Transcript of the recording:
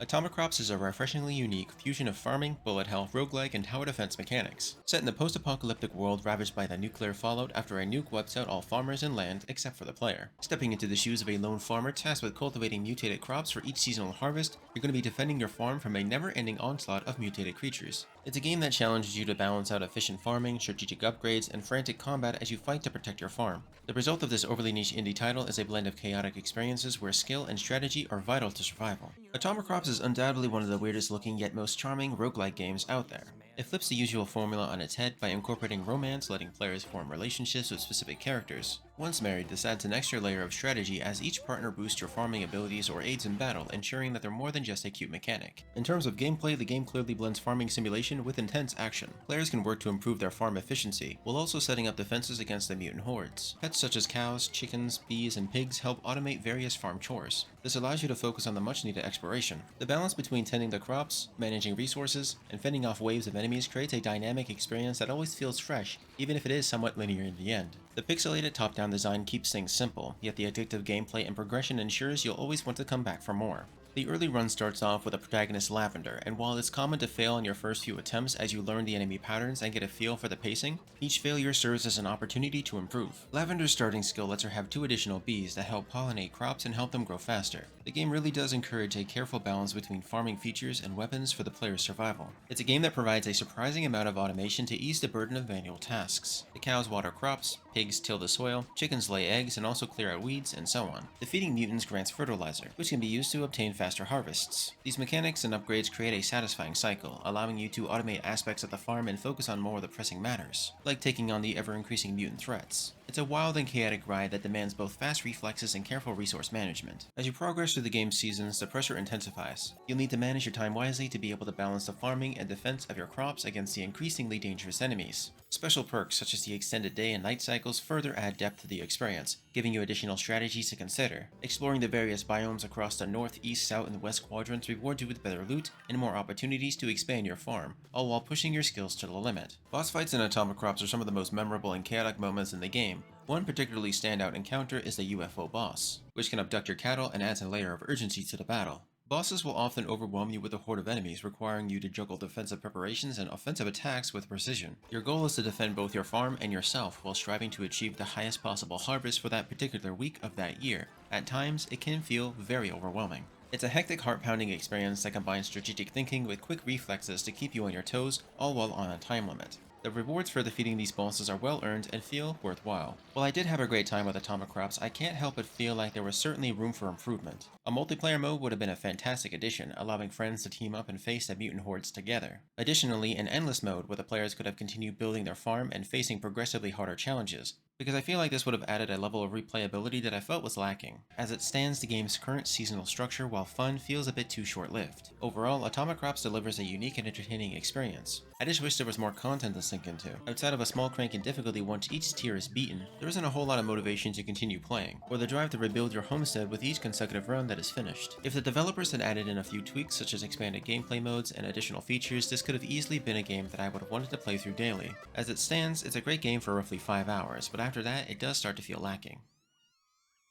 Atomicrops is a refreshingly unique fusion of farming, bullet hell, roguelike, and tower defense mechanics. Set in the post-apocalyptic world ravaged by the nuclear fallout after a nuke wipes out all farmers and land except for the player. Stepping into the shoes of a lone farmer tasked with cultivating mutated crops for each seasonal harvest, you're going to be defending your farm from a never-ending onslaught of mutated creatures. It's a game that challenges you to balance out efficient farming, strategic upgrades, and frantic combat as you fight to protect your farm. The result of this overly niche indie title is a blend of chaotic experiences where skill and strategy are vital to survival. Atomicrops is undoubtedly one of the weirdest looking yet most charming roguelike games out there. It flips the usual formula on its head by incorporating romance, letting players form relationships with specific characters. Once married, this adds an extra layer of strategy as each partner boosts your farming abilities or aids in battle, ensuring that they're more than just a cute mechanic. In terms of gameplay, the game clearly blends farming simulation with intense action. Players can work to improve their farm efficiency, while also setting up defenses against the mutant hordes. Pets such as cows, chickens, bees, and pigs help automate various farm chores. This allows you to focus on the much-needed exploration. The balance between tending the crops, managing resources, and fending off waves of enemies creates a dynamic experience that always feels fresh, even if it is somewhat linear in the end. The pixelated top-down design keeps things simple, yet the addictive gameplay and progression ensures you'll always want to come back for more. The early run starts off with a protagonist Lavender, and while it's common to fail in your first few attempts as you learn the enemy patterns and get a feel for the pacing, each failure serves as an opportunity to improve. Lavender's starting skill lets her have 2 additional bees that help pollinate crops and help them grow faster. The game really does encourage a careful balance between farming features and weapons for the player's survival. It's a game that provides a surprising amount of automation to ease the burden of manual tasks. The cows water crops, pigs till the soil, chickens lay eggs and also clear out weeds, and so on. Defeating mutants grants fertilizer, which can be used to obtain faster harvests. These mechanics and upgrades create a satisfying cycle, allowing you to automate aspects of the farm and focus on more of the pressing matters, like taking on the ever-increasing mutant threats. It's a wild and chaotic ride that demands both fast reflexes and careful resource management. As you progress through the game's seasons, the pressure intensifies. You'll need to manage your time wisely to be able to balance the farming and defense of your crops against the increasingly dangerous enemies. Special perks such as the extended day and night cycles further add depth to the experience, giving you additional strategies to consider. Exploring the various biomes across the north, east, south, and west quadrants rewards you with better loot and more opportunities to expand your farm, all while pushing your skills to the limit. Boss fights in Atomicrops are some of the most memorable and chaotic moments in the game. One particularly standout encounter is the UFO boss, which can abduct your cattle and adds a layer of urgency to the battle. Bosses will often overwhelm you with a horde of enemies, requiring you to juggle defensive preparations and offensive attacks with precision. Your goal is to defend both your farm and yourself while striving to achieve the highest possible harvest for that particular week of that year. At times, it can feel very overwhelming. It's a hectic, heart-pounding experience that combines strategic thinking with quick reflexes to keep you on your toes, all while on a time limit. The rewards for defeating these bosses are well earned and feel worthwhile. While I did have a great time with Atomicrops, I can't help but feel like there was certainly room for improvement. A multiplayer mode would have been a fantastic addition, allowing friends to team up and face the mutant hordes together. Additionally, an endless mode where the players could have continued building their farm and facing progressively harder challenges, because I feel like this would have added a level of replayability that I felt was lacking. As it stands, the game's current seasonal structure, while fun, feels a bit too short-lived. Overall, Atomicrops delivers a unique and entertaining experience. I just wish there was more content to sink into. Outside of a small crank in difficulty once each tier is beaten, there isn't a whole lot of motivation to continue playing, or the drive to rebuild your homestead with each consecutive run that is finished. If the developers had added in a few tweaks such as expanded gameplay modes and additional features, this could have easily been a game that I would have wanted to play through daily. As it stands, it's a great game for roughly 5 hours, but after that, it does start to feel lacking.